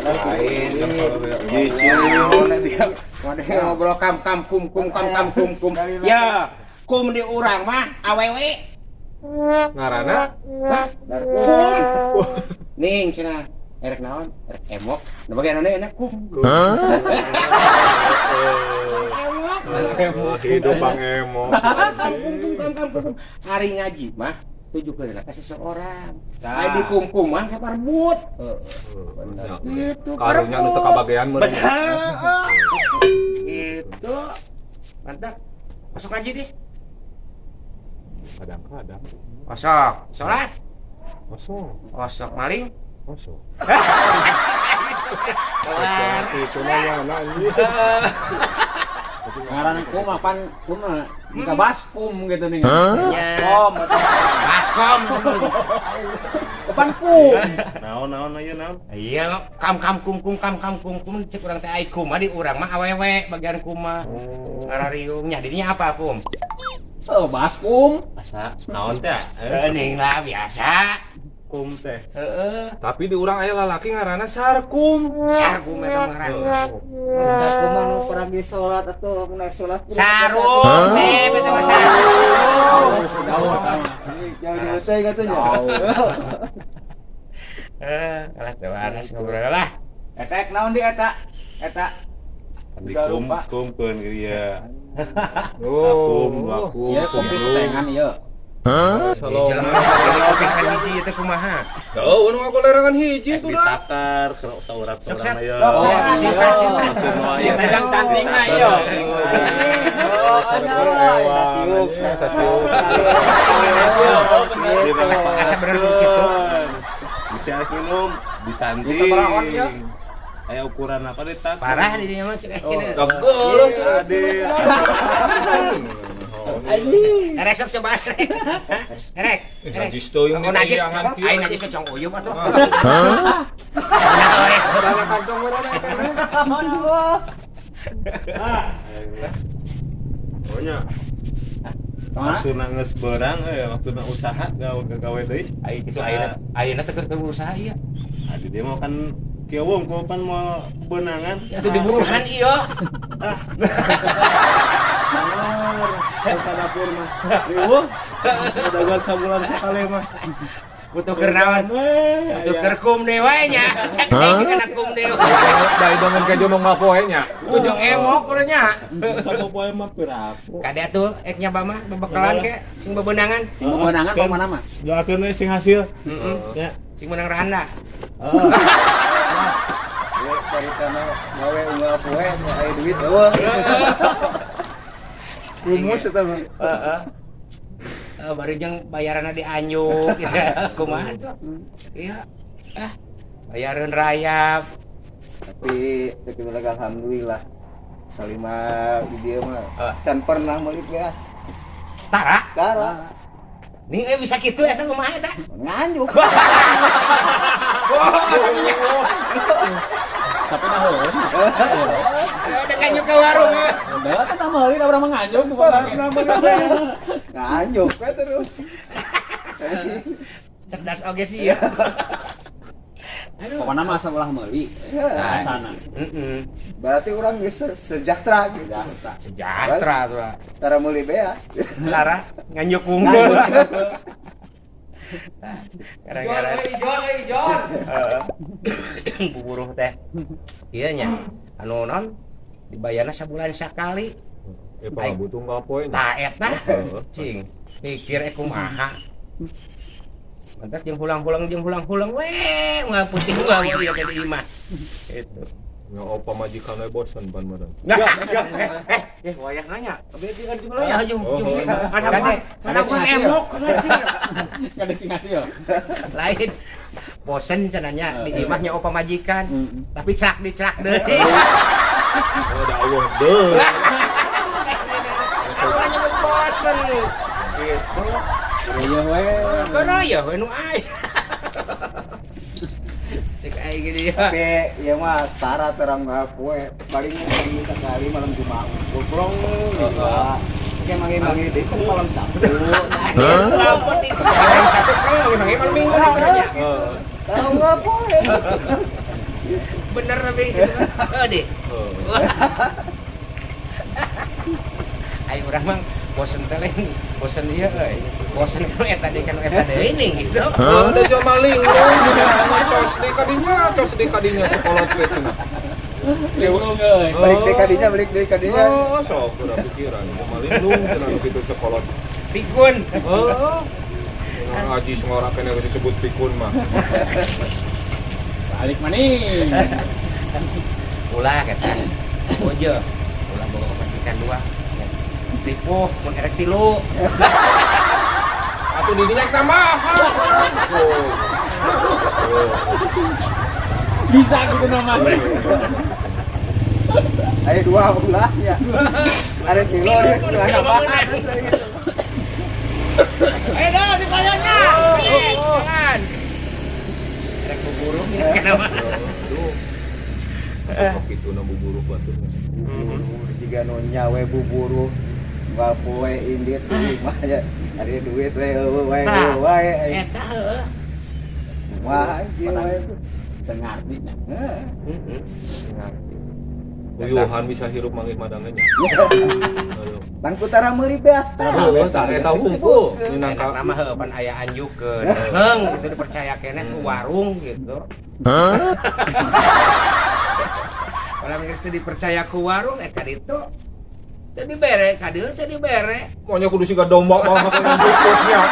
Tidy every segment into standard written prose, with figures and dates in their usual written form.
Lain. Ngobrol kam kum. Ya, kum di urang mah awewe. Ngaranna Kum. Ning cenah. Erek naon? Erek emok. Da bagian enak kum. Emok. hidup Bang Emo. Kum. Hari ngaji mah tujukeun ka seseorang. Ai di kum mah kaparbut. Gitu. Karunya nu teu kabagean meureun. Gitu. Mantap. Masuk ngaji deh. Kadang-kadang Masuk. Salat. masuk Maling. Itu mana anjing. Ngaran kum apaan? Kum buka baskum gitu nih. Baskom. Apaan kum? Naon aya naon? Iya, kam kum cek urang teh ai kum di urang mah awewe bagian kum mah. Ngarariung nya didinya apa kum? Baskum. Asa naon teh? Ning lah biasa. Kum teh. Tapi di urang aya lalaki ngaranna Sarkum. Sarkum eta ngaranna. Sarkum anu peragi salat atuh naik salat. Sarung, sip eta mah sarung. Jauh teh katanya. Alah teu waras ngobrol lah. Etek naon di eta? Di kum keun gitu ya. Oh, Iya kopi setengan ieu. Jelema kopi kan hiji eta kumaha? Teu nu ngagolerangan hiji tuh dah. Ditakar keur saurat-saurat aya. Simpan. Yang cantik na ieu. Asa bener begitu. Bisa minum ditanting. Bisa beraon ya? Aya ukuran apa ditakar? Parah di dinya mah cek kieu. Gageuleung. Ade. Erek sok coba erek. Erek. Najis teuing Oh najis. Ai najis cong uyup atuh. Banyak kantong Pokoknya waktu nangis berang, waktu na usaha gawe deui. Ai kitu ayeuna teh keur usaha ieu. Adi dia mau kan kieu ko pan mau benangan. Itu diburuhan ieu. Ke dapur mah. Riweuh. Dagang sabulan sakali mah. Butuh keur naon? Butuh keur kum deui we nya. Cek kana kum deui. Dai dengan ka jomong ngapoe nya. Ujung emok urang nya. Sapopoe mah piraku. Kade atuh ek nya mah bebekalan ke sing bebenangan. Kemenangan ke mana mah? Doakeun we sing hasil. Heeh. Ya. Sing menang randa. Dari kana gawe unggal poe aya duit eueuh. Rumus eta mah. Baru jeung bayaranna dianyuk gitu. Kumaha tuh? Iya. Bayareun rayap. Tapi alhamdulillah. Salima di dia mah can pernah meuli beas. Tara. Ning bisa kitu eta kumaha eta? Nganyuk. Tapi dah heureun. Udah nganyuk ke warung. Udah kan meuli da urang mah ngajog. Nganyuk we terus. Cerdas oge sih ya. Pokona mah asa ulah meuli. Sana. Heeh. Berarti urang geus sejahtera gitu. Sejahtera tuh. Tara meuli beas. Tara nganyuk unggul. Gara-gara Ijon. buburuh teh. Ieu nya. Anu non dibayarna sabulan sakali. Pak butuh ngapoe nya. Tah eta. Cing. Pikir kumaha. Mantap jeung pulang we. Moal putih gua ieu teh di imah. Itu. Ya opa majikan we bosen ban meureun. Wayah nanya. Abdi tinggal di Oh, ya, jum. Ada sing emok. Ada sing ngasih yo. Lain. Bosen cenanya di imahnya opa majikan. Tapi cerak deui. Oh da eueuh deuh. Anu nyebut bosen. Gitu. Iya we. Karaya we nu aya. Cek aing gini ya. Tapi ieu mah tara terang poe paling sekali malam Jumat. Goblong. Oke mangi-mangi deui kan malam Sabtu. Apa ti? Malam Sabtu kan malam Minggu nih. Tahu nggak boleh. Bener tapi gitu kan. Deh. Ayo urang mah bosen teh lain, bosen ieu euy. Bosen nu eta deui kan eta deui ning gitu. Ada jual maling, cos di kadinya sekolot gitu. Balik deh kadinya. Oh, sok udah pikiran mau maling lu cenah kitu sekolot. Pikun. Ngaji ngora kene disebut pikun mah. Balik maning. Ulah kata. Bojo. Ulah bawa majikan 2. Tipu mun erek 3. Atuh didinya tambahan. Bisa gitu namanya. Ayo 2 ulahnya. Ada kilo ada bahan. Ayo dah dibayarnya. Jangan. Erek buburu kenapa? Kok itu na buburu baturnya. Jika nonya we buburu nggak poe indit mah ya ada duit we Eta heuh. wah anjing we Dengar nih. Uyuhan bisa hirup manggih madangannya. pan kutara meuli beas teh Eta hungkul. Enak nama heuh pan aya anjukeun. Heung itu dipercaya keneh ku warung gitu. Kalau geus teu dipercaya ku warung ka ditu teu dibere, ka dieu teu dibere. Maunya kudu siga domba mah makan bukutnya.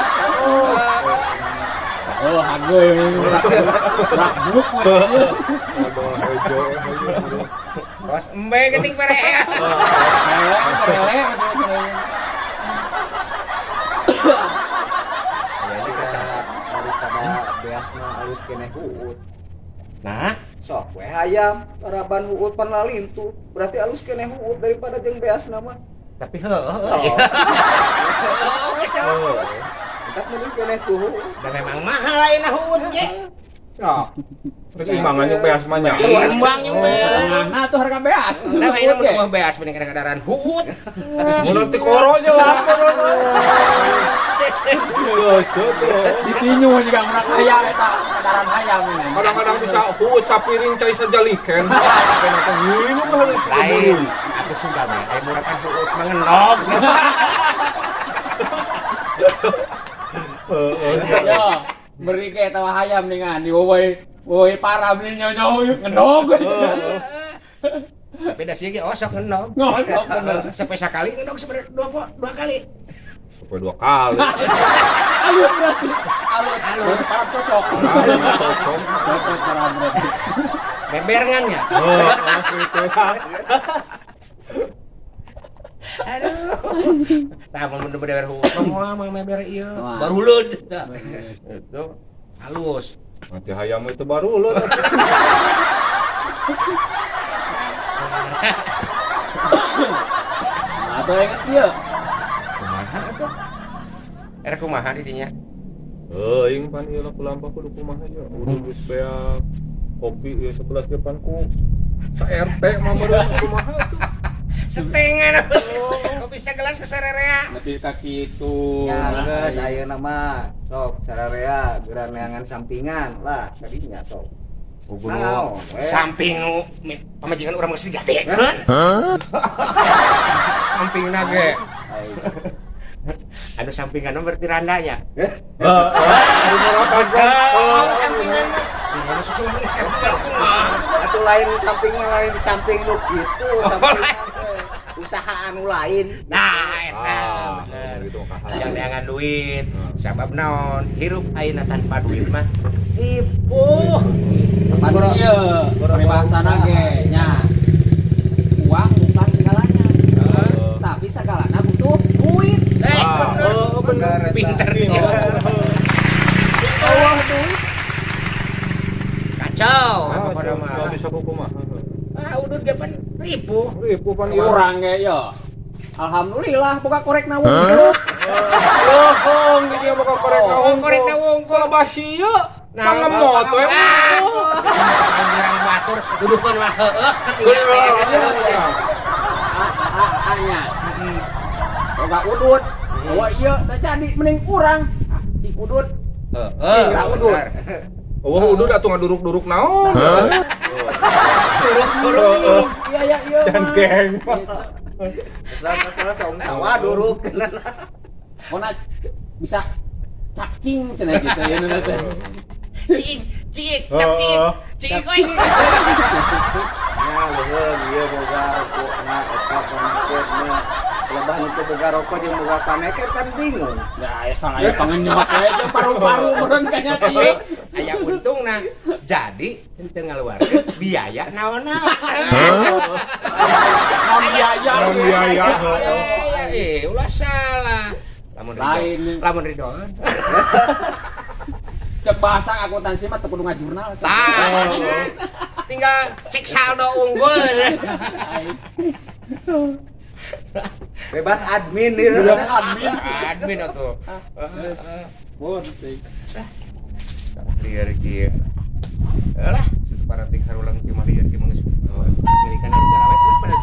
Oh, hagoy. Rak buk. Aduh, hejo. Bos embe geuting bere. daripada beas mah alus keneh huut Nah, sok we hayam paraban huut pan lalintu berarti alus keneh huut daripada jeung beas nama tapi heuh. tak mending keneh ku huut Dan memang mahal ayeuna huut ge. Ya. Terus imbangannya beas mah nya. Imbangnya beas. Nah, tuh harga beas. Nah, ayeuna mun buah beas mending kadang-kadang huut. Mun teh koronya lah. Ditinyu juga menak hayam eta kadaran hayam ini. Kadang-kadang bisa huut sapiring cai sajaliken. Kenapa nginu harus Lain, aku suka mah. Aya murah kan huut mengenog. Yo, beri ke eta hayam ningan di woi para beli nyaw ngenog. Beda sih ge osok ngenog. Ngosok bener. Sampai sakali ngenog sebenarnya dua kali. Sampai 2 kali. Alus berarti. Alus. Sarap cocok. Cocok sarap berarti. Beberengannya. Gitu. Aduh. Tah mun beber huut mah beber ieu. Baru leud. Itu halus. Nanti hayam itu baru loh. Ada yang geus kieu. Kumaha atuh? Era kumaha di dinya? Ing pan ieu lampah kudu kumaha ya. Udah geus beak kopi ieu 11 depanku. Sa RT mah meureun kumaha tuh. Setengah kopi segelas ke sarerea. Lebih ka kitu. ya geus ayeuna mah sok sararea geura neangan sampingan lah tadinya sok Gubernur samping nu pamajikan urang geus digadekeun. Sampingna ge. Anu sampingan berarti randanya. Anu sampingan mah sampingan kumaha? atuh lain sampingnya lain di samping lu gitu samping usaha anu lain Nah, eta bener gitu kahal. yang neangan duit. Sabab naon? Hirup ayeuna tanpa duit mah tipu. Tempat ieu peribahasana ge nya. Uang bukan segalanya. Tapi segalanya butuh duit. Bener. Pinter sih. Kacau. Apa pada mah? Bisa kumaha. Udut ge pan ribu. Ribu pan ieu. Urang ge yo. Alhamdulillah boga korekna wungkul. Lohong dia bakal korek Oh, korek na wungkul. Basia. Nah, Pangemot we. Orang batur dudukeun mah heueuh. Hanya. Boga udut. Oh iya, teh jadi mending urang. Cik udut. Heeh. Udut. Oh, udah atuh ngaduruk-duruk naon. Curug-curug. Iya iya. Cangkeng. Salah saung sawah duruk. Ona bisa capcing cenah gitu ya nana teh. Cik, cap cik. Cik euy. Ya leuheung ieu boga rokokna eta pamikeurna. Lebahan itu boga rokok jeung boga pameket kan bingung. Ya salah ya pangen nyemak we jeung paru-paru meureun kanya Tapi ieu. aya untungna. Jadi henteu ngaluarkeun biaya naon-naon. Biaya. Naon biaya. Ulah salah. Lain. Lamun Ridho. Cek bahasa akuntansi mah teu kudu ngajurnal. Tinggal cek saldo unggul. Bebas admin ieu. Bebas admin. Admin atuh. Bonting. Liar kieu. Alah, para ting sarulang cuma liar kieu mangis. Milikan anu garawet pada.